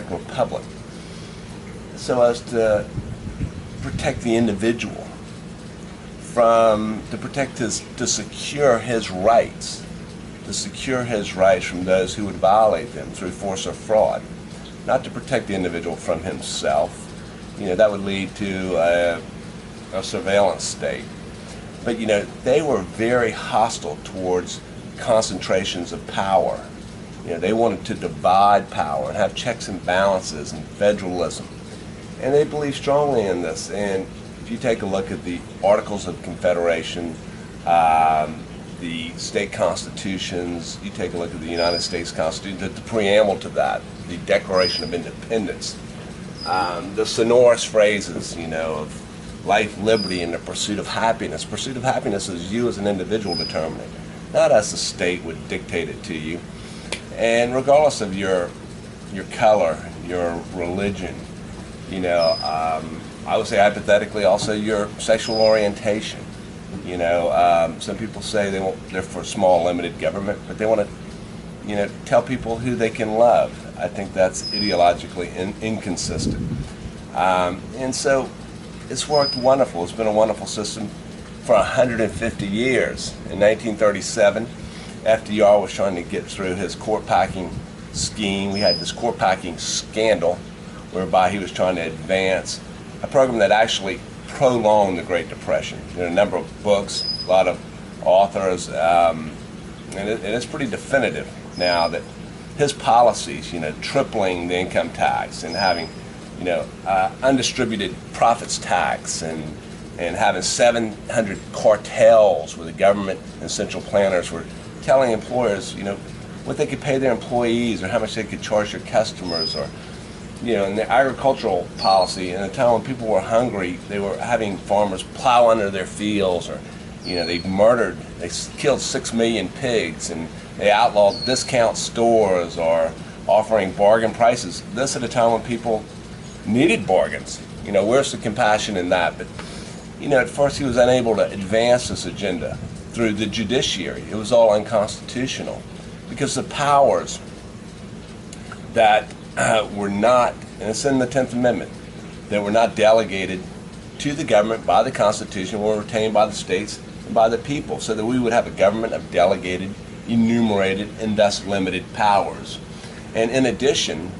republic, so as to protect the individual to secure his rights, from those who would violate them through force or fraud, not to protect the individual from himself. That would lead to a surveillance state. But they were very hostile towards concentrations of power. They wanted to divide power and have checks and balances and federalism. And they believed strongly in this. And if you take a look at the Articles of Confederation, the state constitutions, you take a look at the United States Constitution, the preamble to that, the Declaration of Independence, the sonorous phrases, of life, liberty, and the pursuit of happiness. Pursuit of happiness is you as an individual determining it, not as the state would dictate it to you. And regardless of your color, your religion, I would say hypothetically also your sexual orientation. Some people say they're for small, limited government, but they want to, tell people who they can love. I think that's ideologically inconsistent. And so it's worked wonderful. It's been a wonderful system for 150 years. In 1937, FDR was trying to get through his court packing scheme. We had this court packing scandal whereby he was trying to advance a program that actually prolonged the Great Depression. There are a number of books, a lot of authors, and it's pretty definitive now that his policies, tripling the income tax and having, undistributed profits tax and having 700 cartels where the government and central planners were telling employers, what they could pay their employees or how much they could charge their customers, or in the agricultural policy, in a time when people were hungry, they were having farmers plow under their fields, or they killed 6 million pigs, and they outlawed discount stores or offering bargain prices. This at a time when people needed bargains. Where's the compassion in that? But at first he was unable to advance this agenda through the judiciary. It was all unconstitutional because the powers that were not, and it's in the 10th Amendment, that were not delegated to the government by the Constitution were retained by the states and by the people, so that we would have a government of delegated, enumerated, and thus limited powers. And in addition,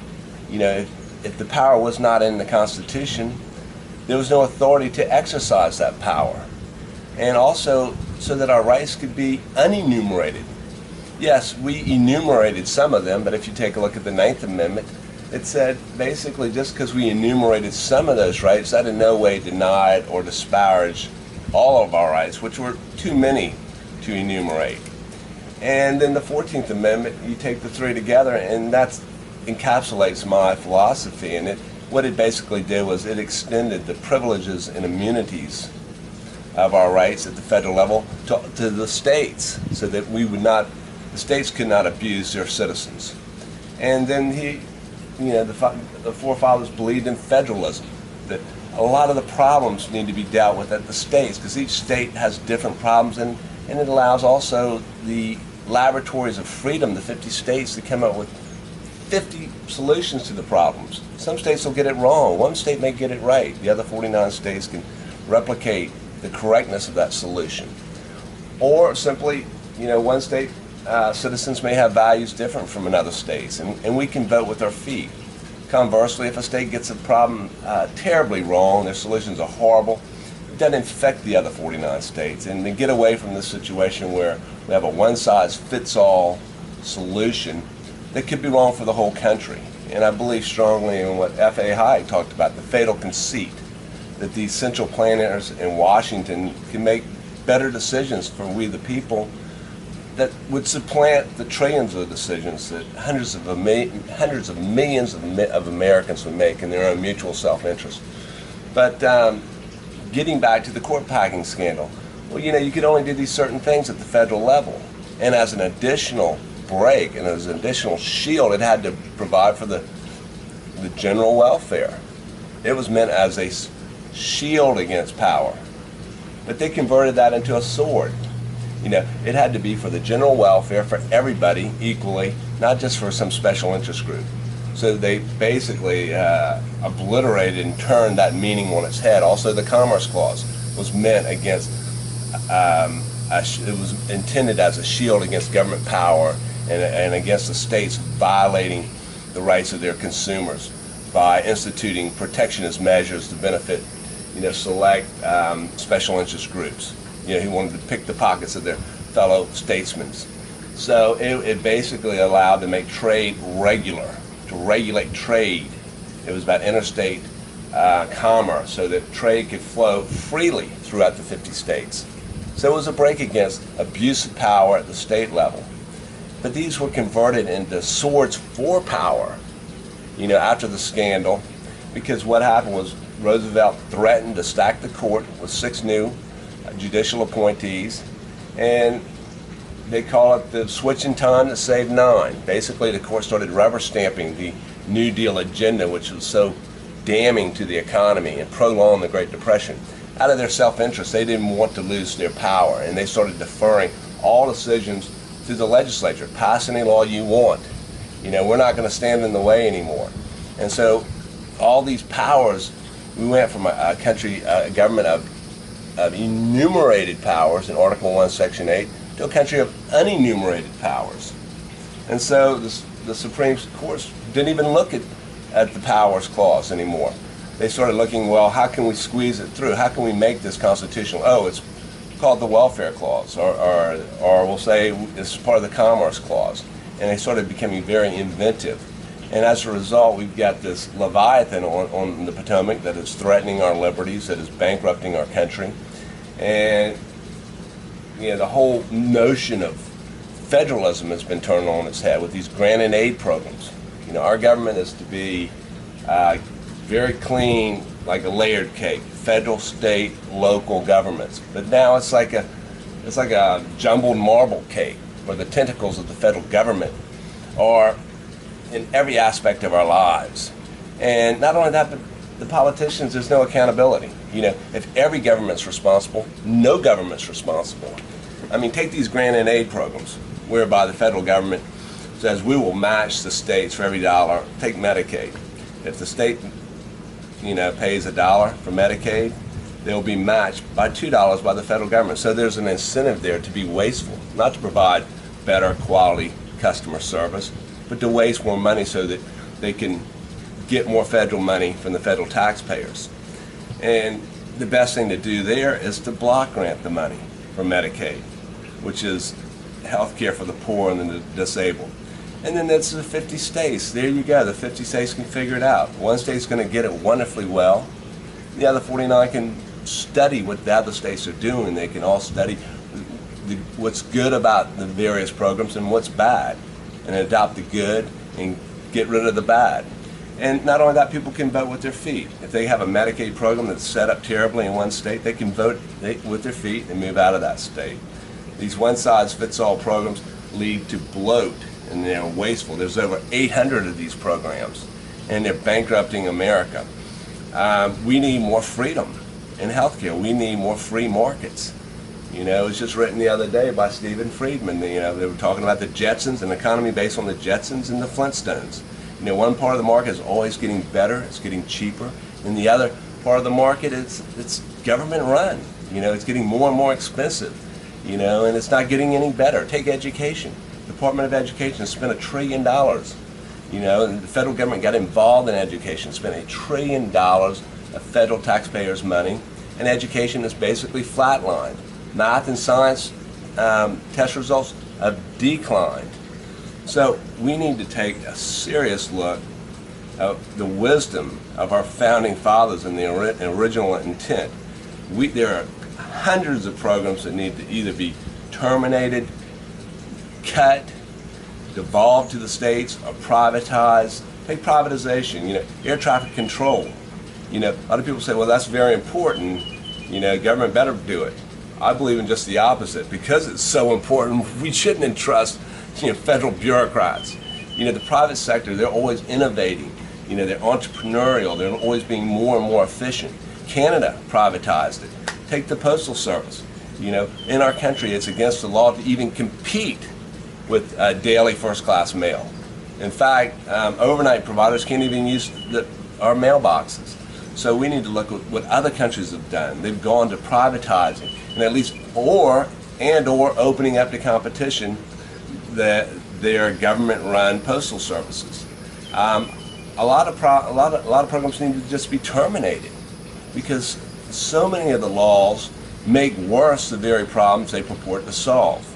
if the power was not in the Constitution, there was no authority to exercise that power. And also so that our rights could be unenumerated. Yes, we enumerated some of them, but if you take a look at the 9th Amendment, it said basically just because we enumerated some of those rights, that in no way denied or disparaged all of our rights, which were too many to enumerate. And then the 14th Amendment, you take the three together, and that encapsulates my philosophy. And what it basically did was it extended the privileges and immunities of our rights at the federal level to the states, so that the states could not abuse their citizens. And then the forefathers believed in federalism, that a lot of the problems need to be dealt with at the states, because each state has different problems, and it allows also the laboratories of freedom, the 50 states, to come up with 50 solutions to the problems. Some states will get it wrong. One state may get it right. The other 49 states can replicate the correctness of that solution. Or simply, one state citizens may have values different from another state's, and we can vote with our feet. Conversely, if a state gets a problem terribly wrong, their solutions are horrible, it doesn't infect the other 49 states, and to get away from this situation where we have a one-size-fits-all solution that could be wrong for the whole country. And I believe strongly in what F.A. Hayek talked about, the fatal conceit, that these central planners in Washington can make better decisions for we the people that would supplant the trillions of decisions that hundreds of millions of Americans would make in their own mutual self-interest. But getting back to the court packing scandal, well, you could only do these certain things at the federal level. And as an additional break and as an additional shield, it had to provide for the general welfare. It was meant as a shield against power. But they converted that into a sword. It had to be for the general welfare, for everybody equally, not just for some special interest group. So they basically obliterated and turned that meaning on its head. Also, the Commerce Clause was meant against, it was intended as a shield against government power and against the states violating the rights of their consumers by instituting protectionist measures to benefit, select special interest groups, who wanted to pick the pockets of their fellow statesmen. So it basically allowed to make trade regular, to regulate trade. It was about interstate commerce so that trade could flow freely throughout the 50 states. So it was a break against abuse of power at the state level. But these were converted into swords for power, after the scandal, because what happened was Roosevelt threatened to stack the court with 6 new judicial appointees, and they call it the switching time to save 9. Basically, the court started rubber stamping the New Deal agenda, which was so damning to the economy and prolonged the Great Depression. Out of their self-interest, they didn't want to lose their power, and they started deferring all decisions to the legislature. Pass any law you want. We're not going to stand in the way anymore. And so all these powers, we went from a government of enumerated powers in Article 1, Section 8, to a country of unenumerated powers. And so the Supreme Court didn't even look at the Powers Clause anymore. They started looking, well, how can we squeeze it through? How can we make this constitutional? Oh, it's called the Welfare Clause, or we'll say it's part of the Commerce Clause. And they started becoming very inventive. And as a result, we've got this Leviathan on the Potomac that is threatening our liberties, that is bankrupting our country. And the whole notion of federalism has been turned on its head with these grant and aid programs. Our government is to be very clean, like a layered cake, federal, state, local governments. But now it's like a jumbled marble cake, where the tentacles of the federal government are in every aspect of our lives. And not only that, but the politicians, there's no accountability. If every government's responsible, no government's responsible. I mean, take these grant and aid programs, whereby the federal government says we will match the states for every dollar. Take Medicaid. If the state, pays $1 for Medicaid, they'll be matched by $2 by the federal government. So there's an incentive there to be wasteful, not to provide better quality customer service, but to waste more money so that they can get more federal money from the federal taxpayers. And the best thing to do there is to block grant the money for Medicaid, which is health care for the poor and the disabled. And then that's the 50 states. There you go. The 50 states can figure it out. One state's going to get it wonderfully well. The other 49 can study what the other states are doing. They can all study what's good about the various programs and what's bad, and adopt the good and get rid of the bad. And not only that, people can vote with their feet. If they have a Medicaid program that's set up terribly in one state, they can vote with their feet and move out of that state. These one-size-fits-all programs lead to bloat, and they're wasteful. There's over 800 of these programs, and they're bankrupting America. We need more freedom in healthcare. We need more free markets. It was just written the other day by Stephen Friedman. They were talking about the Jetsons, an economy based on the Jetsons and the Flintstones. One part of the market is always getting better, it's getting cheaper, and the other part of the market it's government run. It's getting more and more expensive, and it's not getting any better. Take education. The Department of Education has spent $1 trillion. And the federal government got involved in education, spent $1 trillion of federal taxpayers' money, and education is basically flatlined. Math and science test results have declined. So we need to take a serious look at the wisdom of our founding fathers and the original intent. There are hundreds of programs that need to either be terminated, cut, devolved to the states, or privatized. Take privatization, air traffic control. A lot of people say, well, that's very important. Government better do it. I believe in just the opposite. Because it's so important, we shouldn't entrust federal bureaucrats. The private sector, they're always innovating. They're entrepreneurial. They're always being more and more efficient. Canada privatized it. Take the Postal Service. In our country, it's against the law to even compete with daily first-class mail. In fact, overnight providers can't even use our mailboxes. So we need to look at what other countries have done. They've gone to privatizing, and at least or opening up to competition their government-run postal services. A lot of programs need to just be terminated because so many of the laws make worse the very problems they purport to solve.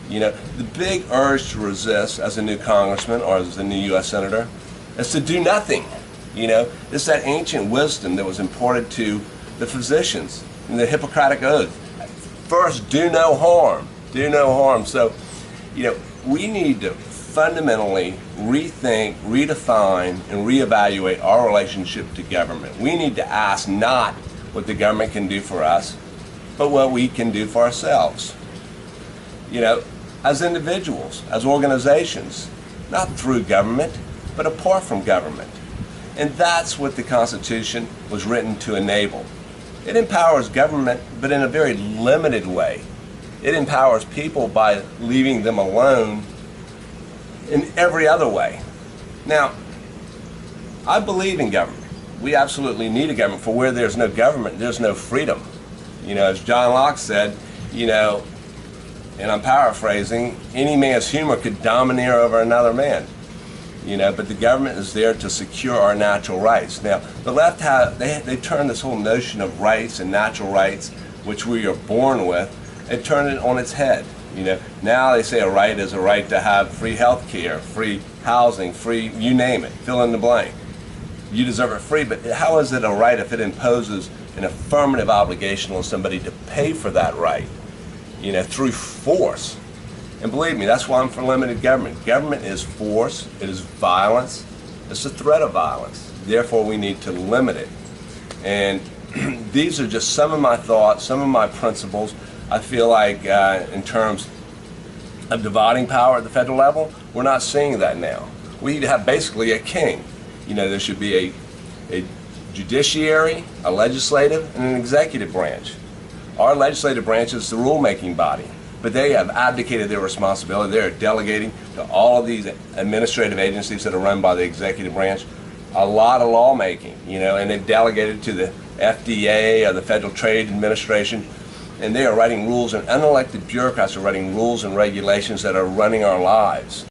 You know, the big urge to resist as a new congressman or as a new U.S. senator is to do nothing. You know, it's that ancient wisdom that was imparted to the physicians in the Hippocratic Oath. First, do no harm. Do no harm. So, you know, we need to fundamentally rethink, redefine, and reevaluate our relationship to government. We need to ask not what the government can do for us, but what we can do for ourselves. You know, as individuals, as organizations, not through government, but apart from government. And that's what the Constitution was written to enable. It empowers government, but in a very limited way. It empowers people by leaving them alone in every other way. Now, I believe in government. We absolutely need a government. For where there's no government, there's no freedom. You know, as John Locke said, you know, and I'm paraphrasing, any man's humor could domineer over another man. You know, but the government is there to secure our natural rights. Now, the left they turned this whole notion of rights and natural rights, which we are born with, they turned it on its head. You know, now they say a right is a right to have free health care, free housing, free, you name it, fill in the blank. You deserve it free, but how is it a right if it imposes an affirmative obligation on somebody to pay for that right, you know, through force? And believe me, that's why I'm for limited government. Government is force, it is violence, it's a threat of violence. Therefore, we need to limit it. And these are just some of my thoughts, some of my principles. I feel like in terms of dividing power at the federal level, we're not seeing that now. We need to have basically a king. You know, there should be a judiciary, a legislative, and an executive branch. Our legislative branch is the rulemaking body. But they have abdicated their responsibility. They are delegating to all of these administrative agencies that are run by the executive branch a lot of lawmaking, you know, and they've delegated to the FDA or the Federal Trade Administration, and they are writing rules, and unelected bureaucrats are writing rules and regulations that are running our lives.